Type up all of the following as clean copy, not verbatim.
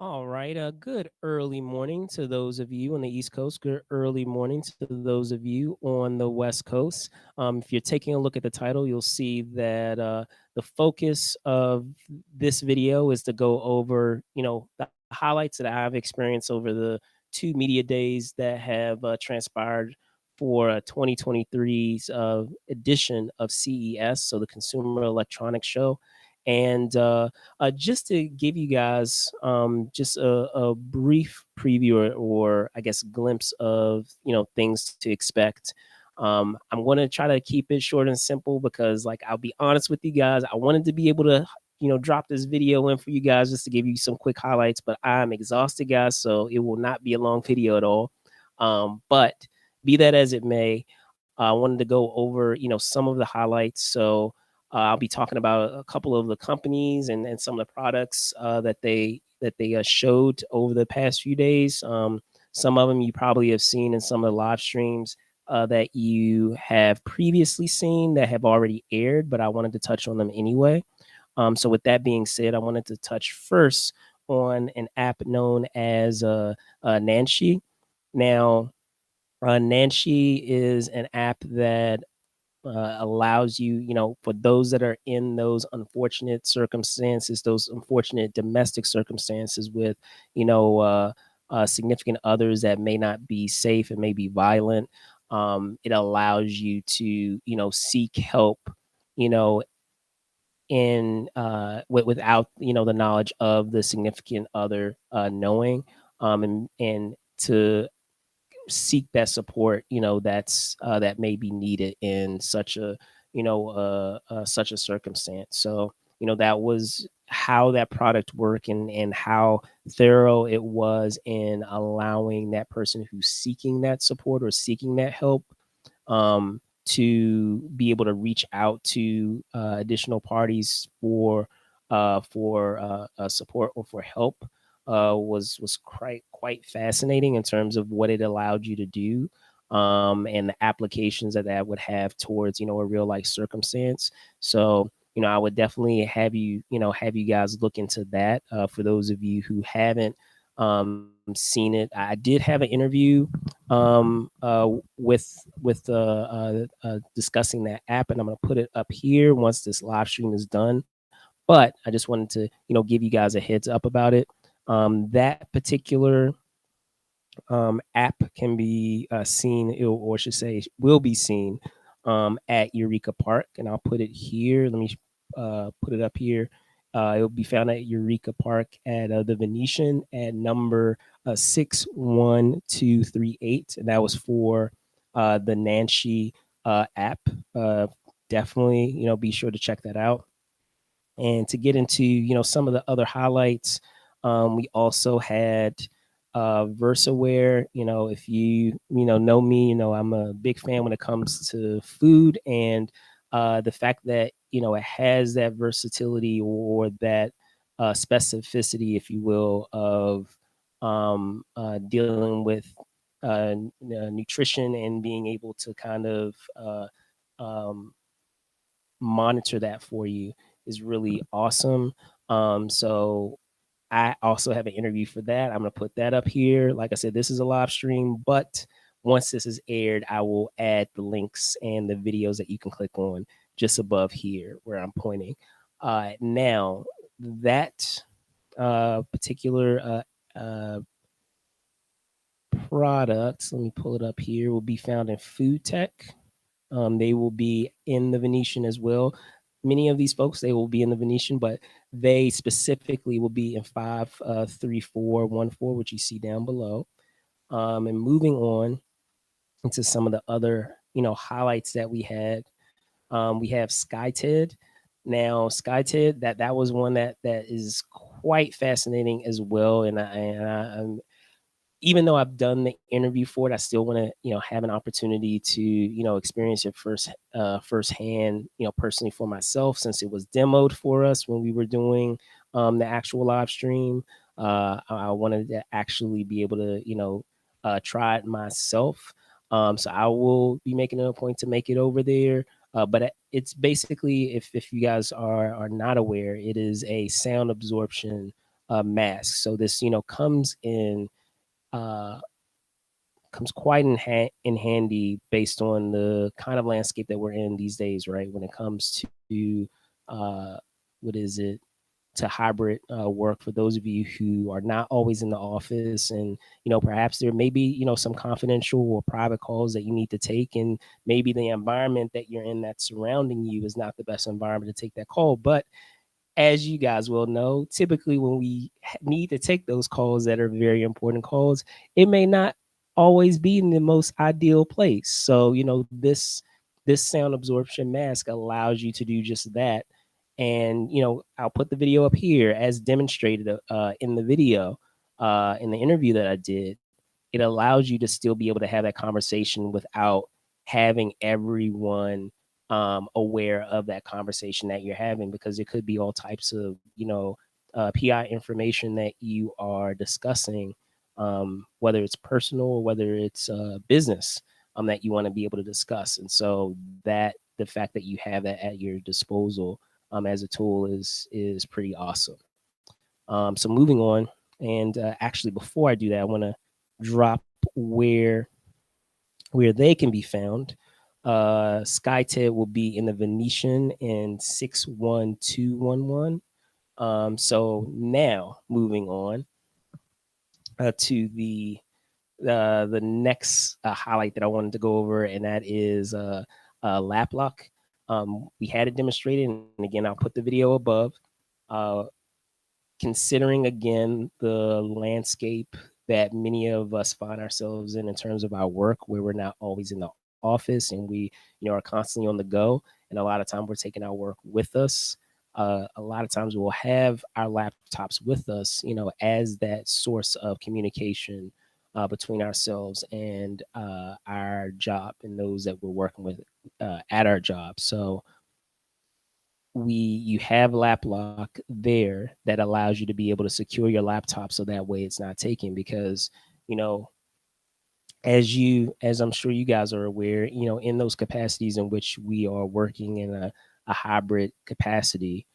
All right. Good early morning to those of you on the East Coast. Good early morning to those of you on the West Coast. If you're taking a look at the title, you'll see that the focus of this video is to go over, the highlights that I've experienced over the two media days that have transpired for 2023's edition of CES, so the Consumer Electronics Show. And just to give you guys just a brief preview or I guess glimpse of things to expect. I'm going to try to keep it short and simple because, like, I'll be honest with you guys, I wanted to be able to drop this video in for you guys just to give you some quick highlights, but I'm exhausted, guys, so it will not be a long video at all. But be that as it may, I wanted to go over some of the highlights. So I'll be talking about a couple of the companies and some of the products that they showed over the past few days. Some of them you probably have seen in some of the live streams that you have previously seen that have already aired, but I wanted to touch on them anyway. So with that being said, I wanted to touch first on an app known as NANSHE. Now, NANSHE is an app that allows you, for those that are in those unfortunate circumstances, those unfortunate domestic circumstances with, significant others that may not be safe and may be violent. It allows you to, seek help, you know, without the knowledge of the significant other knowing, and to seek that support, that may be needed in such a such a circumstance. So that was how that product worked, and how thorough it was in allowing that person who's seeking that support or seeking that help to be able to reach out to additional parties for support or for help. Was quite fascinating in terms of what it allowed you to do, and the applications that would have towards a real life circumstance. So I would definitely have you guys look into that. For those of you who haven't seen it, I did have an interview with discussing that app, and I'm going to put it up here once this live stream is done. But I just wanted to give you guys a heads up about it. That particular app can be seen, or should say, will be seen at Eureka Park, and I'll put it here. Let me put it up here. It will be found at Eureka Park at the Venetian at number 61238, and that was for the NANSHE app. Definitely, be sure to check that out. And to get into some of the other highlights, we also had VERSAWARE. If you know me, I'm a big fan when it comes to food, and the fact that it has that versatility or that specificity, if you will, of dealing with nutrition and being able to kind of um, monitor that for you is really awesome. So I also have an interview for that. I'm going to put that up here. Like I said, this is a live stream, but once this is aired, I will add the links and the videos that you can click on just above here where I'm pointing. Now, that particular product, let me pull it up here, will be found in food tech. They will be in the Venetian as well. Many of these folks, they will be in the Venetian, but they specifically will be in 53414, which you see down below. And moving on into some of the other, highlights that we had. We have SKYTED. Now, SKYTED, that was one that is quite fascinating as well, I'm even though I've done the interview for it, I still want to, have an opportunity to, experience it firsthand, personally for myself, since it was demoed for us when we were doing the actual live stream. I wanted to actually be able to, try it myself. So I will be making it a point to make it over there. But it's basically, if you guys are not aware, it is a sound absorption mask. So this, comes in comes quite in handy based on the kind of landscape that we're in these days, right? When it comes to what is it? To hybrid work, for those of you who are not always in the office, and perhaps there may be some confidential or private calls that you need to take, and maybe the environment that you're in that's surrounding you is not the best environment to take that call. But as you guys will know, typically when we need to take those calls that are very important calls, it may not always be in the most ideal place. So, this sound absorption mask allows you to do just that. And, I'll put the video up here as demonstrated in the video, in the interview that I did. It allows you to still be able to have that conversation without having everyone aware of that conversation that you're having, because it could be all types of PI information that you are discussing, whether it's personal or whether it's business, that you want to be able to discuss. And so that the fact that you have that at your disposal as a tool is pretty awesome. So moving on, and actually before I do that, I want to drop where they can be found. SkyTED will be in the Venetian in 61211. So now moving on to the next highlight that I wanted to go over, and that is LAPLOK. We had it demonstrated, and again, I'll put the video above. Considering again the landscape that many of us find ourselves in terms of our work, where we're not always in the office and we are constantly on the go, and a lot of time we're taking our work with us. A lot of times we'll have our laptops with us, as that source of communication between ourselves and our job and those that we're working with at our job. So you have LAPLOK there that allows you to be able to secure your laptop, so that way it's not taken. Because as I'm sure you guys are aware, in those capacities in which we are working in a hybrid capacity,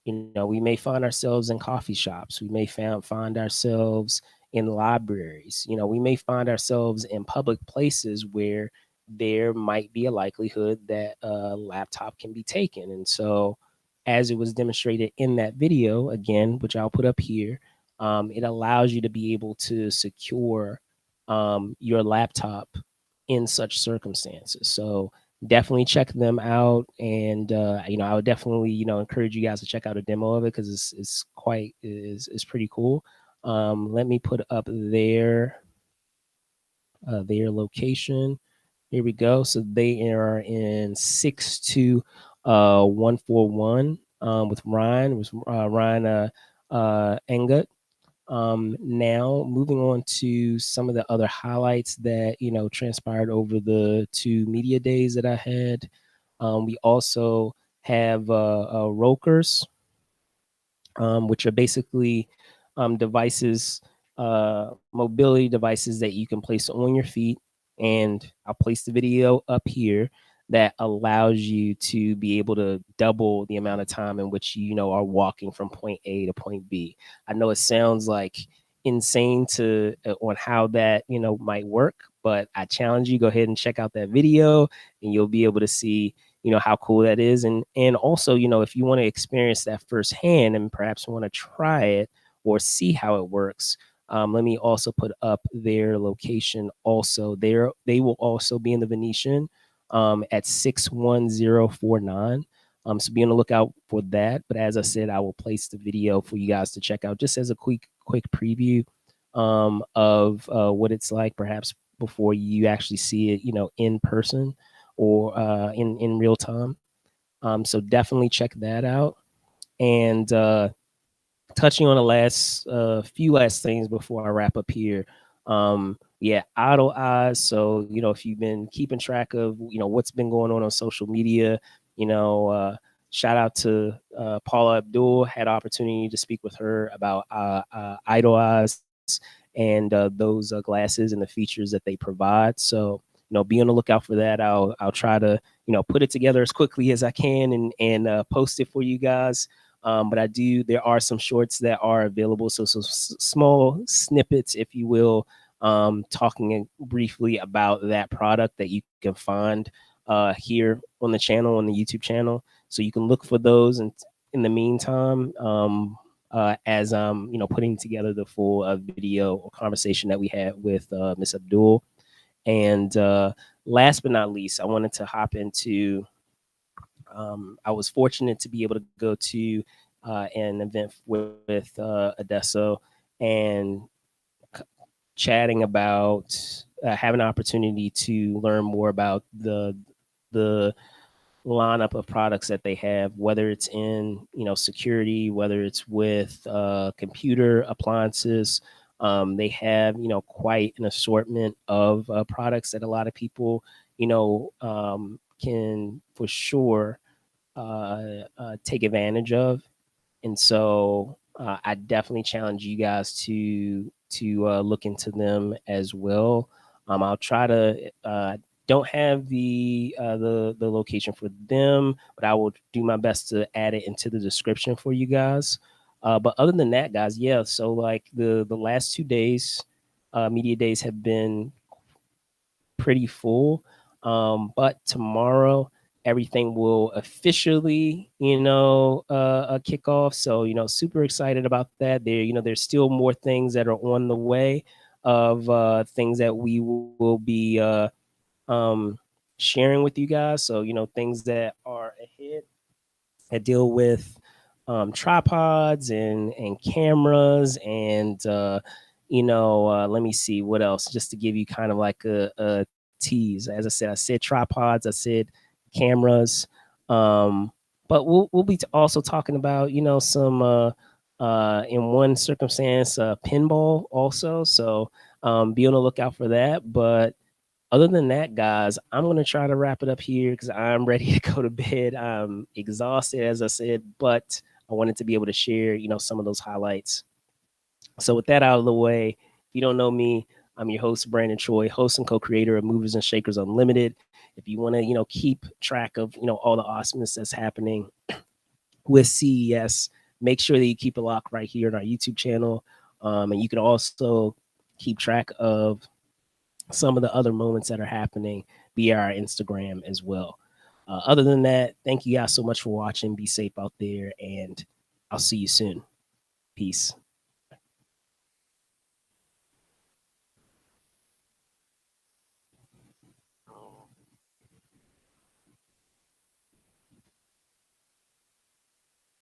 we may find ourselves in coffee shops, we may find ourselves in libraries, we may find ourselves in public places where there might be a likelihood that a laptop can be taken. And so, as it was demonstrated in that video, again, which I'll put up here, it allows you to be able to secure your laptop in such circumstances. So definitely check them out. And I would definitely encourage you guys to check out a demo of it, because it's pretty cool. Let me put up their location. Here we go. So they are in 62141 with Ryan Engut. Now moving on to some of the other highlights that transpired over the 2 media days that I had. We also have ROLLKERS, which are basically devices, mobility devices that you can place on your feet. And I'll place the video up here that allows you to be able to double the amount of time in which are walking from point A to point B. I know it sounds like insane to on how that might work, but I challenge you, go ahead and check out that video, and you'll be able to see how cool that is. And also, if you want to experience that firsthand and perhaps want to try it or see how it works, let me also put up their location. Also, they will also be in the Venetian at 61049. So be on the lookout for that. But as I said, I will place the video for you guys to check out, just as a quick preview of what it's like, perhaps before you actually see it, in person or in real time. So definitely check that out. And touching on the last few last things before I wrap up here. Yeah, idle eyes. So if you've been keeping track of what's been going on social media, shout out to Paula Abdul. Had opportunity to speak with her about idle eyes and those glasses and the features that they provide. So be on the lookout for that. I'll try to put it together as quickly as I can and post it for you guys. But there are some shorts that are available. So small snippets, if you will, talking briefly about that product that you can find here on the channel, on the YouTube channel. So you can look for those. And in the meantime, as putting together the full video or conversation that we had with Miss Abdul. And last but not least, I wanted to hop into. I was fortunate to be able to go to an event with Adesso and chatting about having an opportunity to learn more about the lineup of products that they have, whether it's in security, whether it's with computer appliances. They have quite an assortment of products that a lot of people can for sure take advantage of. And so I definitely challenge you guys to look into them as well. I'll try to don't have the location for them, but I will do my best to add it into the description for you guys. But other than that, guys, yeah. So like the last 2 days, media days have been pretty full. But tomorrow, everything will officially, kick off. So, super excited about that. There's still more things that are on the way of things that we will be um, sharing with you guys. So, things that are ahead that deal with tripods and cameras and let me see what else, just to give you kind of like a tease. As I said tripods, I said cameras, but we'll be also talking about some in one circumstance pinball also. So be on the lookout for that. But other than that, guys, I'm going to try to wrap it up here because I'm ready to go to bed. I'm exhausted, as I said, but I wanted to be able to share, some of those highlights. So with that out of the way, if you don't know me, I'm your host, Brandon Choi, host and co-creator of Movers and Shakers Unlimited. If you want to, keep track of, all the awesomeness that's happening with CES, make sure that you keep a lock right here on our YouTube channel. And you can also keep track of some of the other moments that are happening via our Instagram as well. Other than that, thank you guys so much for watching. Be safe out there, and I'll see you soon. Peace.